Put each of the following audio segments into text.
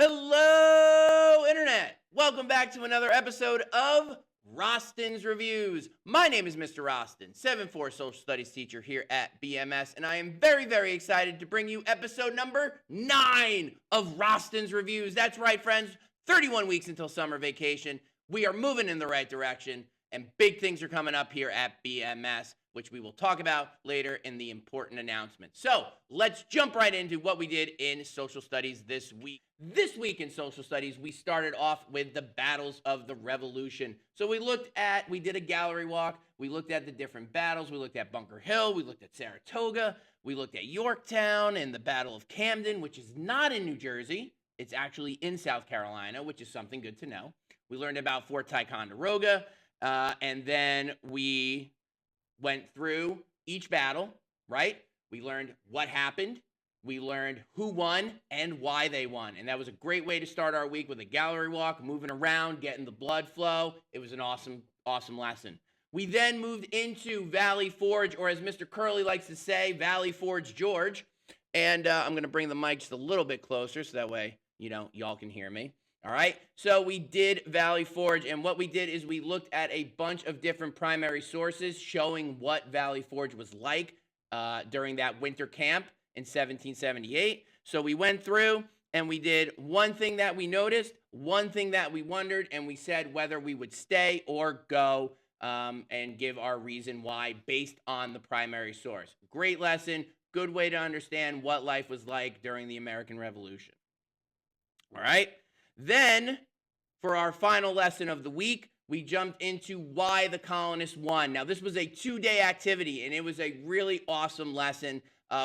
Hello, Internet! Welcome back to another episode of Rosten's Reviews. My name is Mr. Rosten, 7-4 social studies teacher here at BMS, and I am very, very excited to bring you episode number 9 of Rosten's Reviews. That's right, friends, 31 weeks until summer vacation. We are moving in the right direction, and big things are coming up here at BMS, which we will talk about later in the important announcement. So let's jump right into what we did in social studies this week. This week in social studies, we started off with the battles of the Revolution. So we did a gallery walk. We looked at the different battles. We looked at Bunker Hill. We looked at Saratoga. We looked at Yorktown and the Battle of Camden, which is not in New Jersey. It's actually in South Carolina, which is something good to know. We learned about Fort Ticonderoga, and then we went through each battle, right? We learned what happened. We learned who won and why they won. And that was a great way to start our week with a gallery walk, moving around, getting the blood flow. It was an awesome, awesome lesson. We then moved into Valley Forge, or as Mr. Curley likes to say, Valley Forge George. And I'm going to bring the mic just a little bit closer so that way, y'all can hear me. All right, so we did Valley Forge, and what we did is we looked at a bunch of different primary sources showing what Valley Forge was like during that winter camp in 1778. So we went through and we did one thing that we noticed, one thing that we wondered, and we said whether we would stay or go and give our reason why based on the primary source. Great lesson, good way to understand what life was like during the American Revolution. All right. Then, for our final lesson of the week, we jumped into why the colonists won. Now, this was a 2-day activity, and it was a really awesome lesson.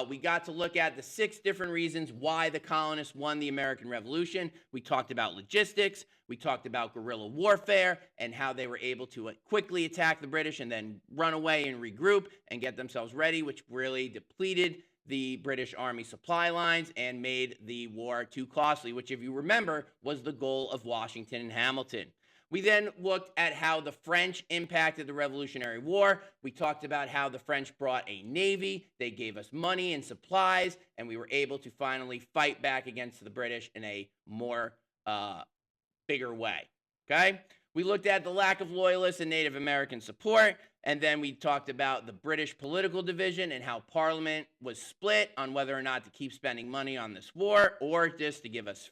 We got to look at the 6 different reasons why the colonists won the American Revolution. We talked about logistics. We talked about guerrilla warfare and how they were able to quickly attack the British and then run away and regroup and get themselves ready, which really depleted the British Army supply lines and made the war too costly, which, if you remember, was the goal of Washington and Hamilton. We then looked at how the French impacted the Revolutionary War. We talked about how the French brought a navy, they gave us money and supplies, and we were able to finally fight back against the British in a more bigger way, okay? We looked at the lack of loyalists and Native American support, and then we talked about the British political division and how Parliament was split on whether or not to keep spending money on this war or just to give us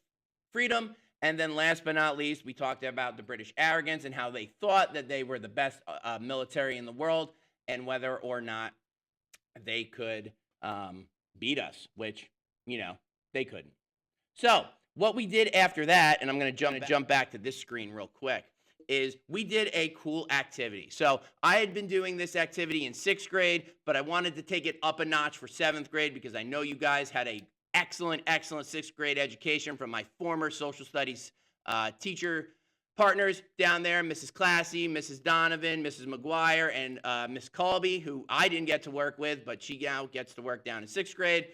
freedom. And then last but not least, we talked about the British arrogance and how they thought that they were the best military in the world and whether or not they could beat us, which, they couldn't. So what we did after that, and I'm going to jump back to this screen real quick, is we did a cool activity. So I had been doing this activity in 6th grade, but I wanted to take it up a notch for 7th grade because I know you guys had a excellent 6th grade education from my former social studies teacher partners down there, Mrs. Classy, Mrs. Donovan, Mrs. McGuire, and Miss Colby, who I didn't get to work with, but she now gets to work down in 6th grade.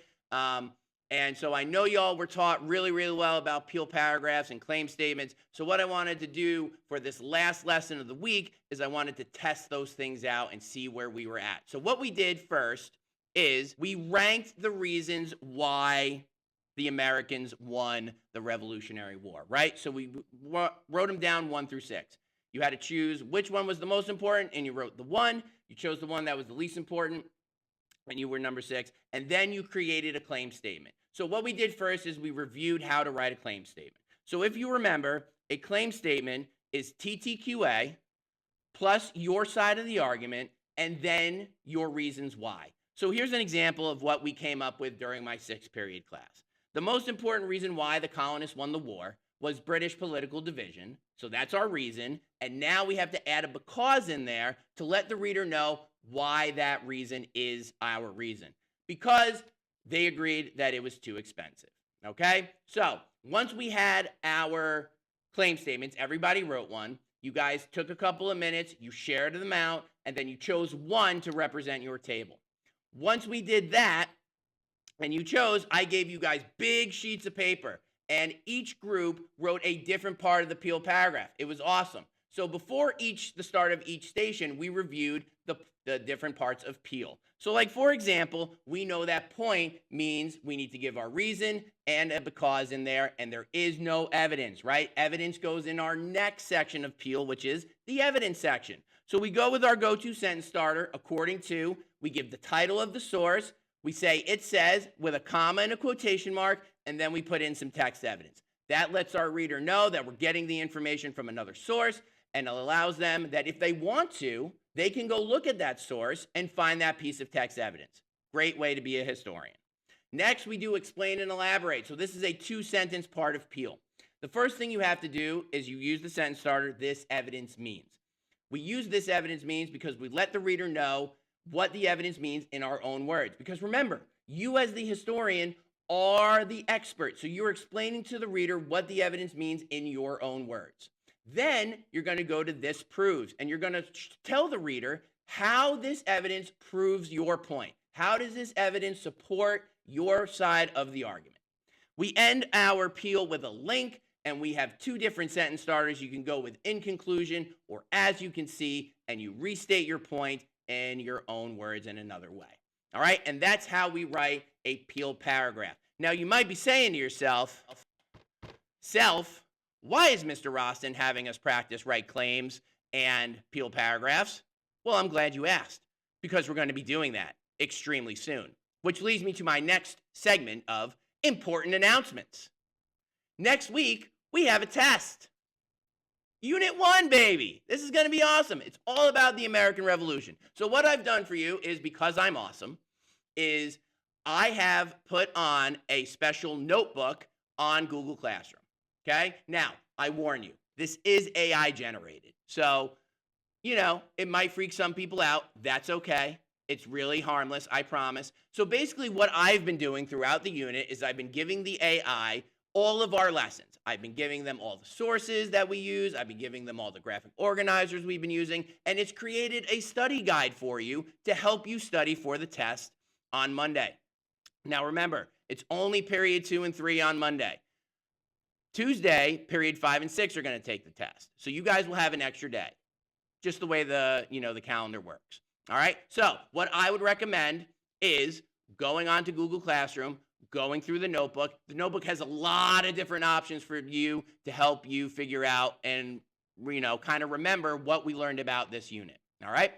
And so I know y'all were taught really, really well about peel paragraphs and claim statements. So what I wanted to do for this last lesson of the week is I wanted to test those things out and see where we were at. So what we did first is we ranked the reasons why the Americans won the Revolutionary War, right? So we wrote them down 1 through 6. You had to choose which one was the most important, and you wrote the 1. You chose the one that was the least important, and you were number 6. And then you created a claim statement. So what we did first is we reviewed how to write a claim statement. So if you remember, a claim statement is TTQA plus your side of the argument and then your reasons why. So here's an example of what we came up with during my 6th period class. The most important reason why the colonists won the war was British political division. So that's our reason. And now we have to add a because in there to let the reader know why that reason is our reason. Because they agreed that it was too expensive, okay? So once we had our claim statements, everybody wrote one. You guys took a couple of minutes, you shared them out, and then you chose one to represent your table. Once we did that, and you chose, I gave you guys big sheets of paper, and each group wrote a different part of the peel paragraph. It was awesome. So before the start of each station, we reviewed the the different parts of Peel. So like, for example, we know that point means we need to give our reason and a because in there, and there is no evidence, right? Evidence goes in our next section of Peel, which is the evidence section. So we go with our go-to sentence starter according to, we give the title of the source, we say it says with a comma and a quotation mark, and then we put in some text evidence. That lets our reader know that we're getting the information from another source, and it allows them that if they want to, they can go look at that source and find that piece of text evidence. Great way to be a historian. Next, we do explain and elaborate. So this is a two-sentence part of Peel. The first thing you have to do is you use the sentence starter, this evidence means. We use this evidence means because we let the reader know what the evidence means in our own words. Because remember, you as the historian are the expert. So you're explaining to the reader what the evidence means in your own words. Then you're going to go to this proves, and you're going to tell the reader how this evidence proves your point. How does this evidence support your side of the argument? We end our Peel with a link, and we have two different sentence starters. You can go with in conclusion or as you can see, and you restate your point in your own words in another way. All right, and that's how we write a Peel paragraph. Now, you might be saying to yourself, why is Mr. Rosten having us practice write claims and Peel paragraphs? Well, I'm glad you asked, because we're going to be doing that extremely soon, which leads me to my next segment of important announcements. Next week, we have a test. Unit 1, baby. This is going to be awesome. It's all about the American Revolution. So what I've done for you is, because I'm awesome, is I have put on a special notebook on Google Classroom. Okay? Now, I warn you, this is AI generated. So, it might freak some people out. That's okay. It's really harmless, I promise. So basically what I've been doing throughout the unit is I've been giving the AI all of our lessons. I've been giving them all the sources that we use. I've been giving them all the graphic organizers we've been using. And it's created a study guide for you to help you study for the test on Monday. Now remember, it's only period 2 and 3 on Monday. Tuesday, period 5 and 6 are going to take the test. So you guys will have an extra day, just the way the calendar works. All right. So what I would recommend is going on to Google Classroom, going through the notebook. The notebook has a lot of different options for you to help you figure out and, kind of remember what we learned about this unit. All right.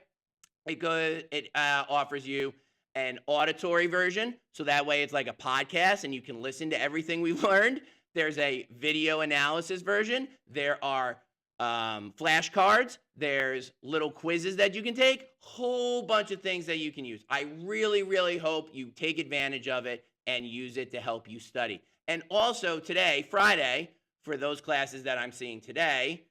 It offers you an auditory version. So that way it's like a podcast and you can listen to everything we've learned. There's a video analysis version. There are flashcards. There's little quizzes that you can take. Whole bunch of things that you can use. I really, really hope you take advantage of it and use it to help you study. And also today, Friday, for those classes that I'm seeing today,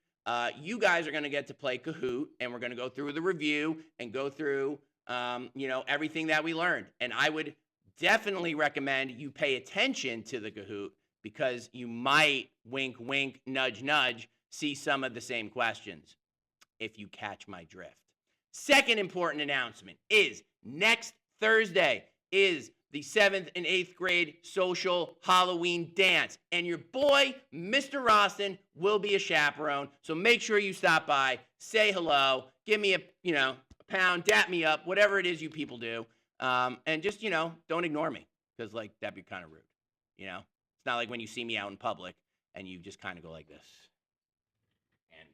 you guys are going to get to play Kahoot, and we're going to go through the review and go through, everything that we learned. And I would definitely recommend you pay attention to the Kahoot, because you might, wink, wink, nudge, nudge, see some of the same questions, if you catch my drift. Second important announcement is next Thursday is the 7th and 8th grade social Halloween dance. And your boy, Mr. Rosten, will be a chaperone. So make sure you stop by, say hello, give me a pound, dap me up, whatever it is you people do. And just, don't ignore me, because, that'd be kind of rude, It's not like when you see me out in public and you just kind of go like this and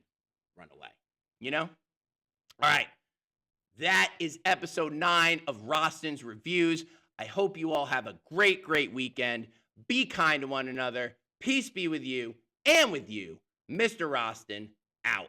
run away, All right. That is episode 9 of Rosten's Reviews. I hope you all have a great, great weekend. Be kind to one another. Peace be with you and with you. Mr. Rosten, out.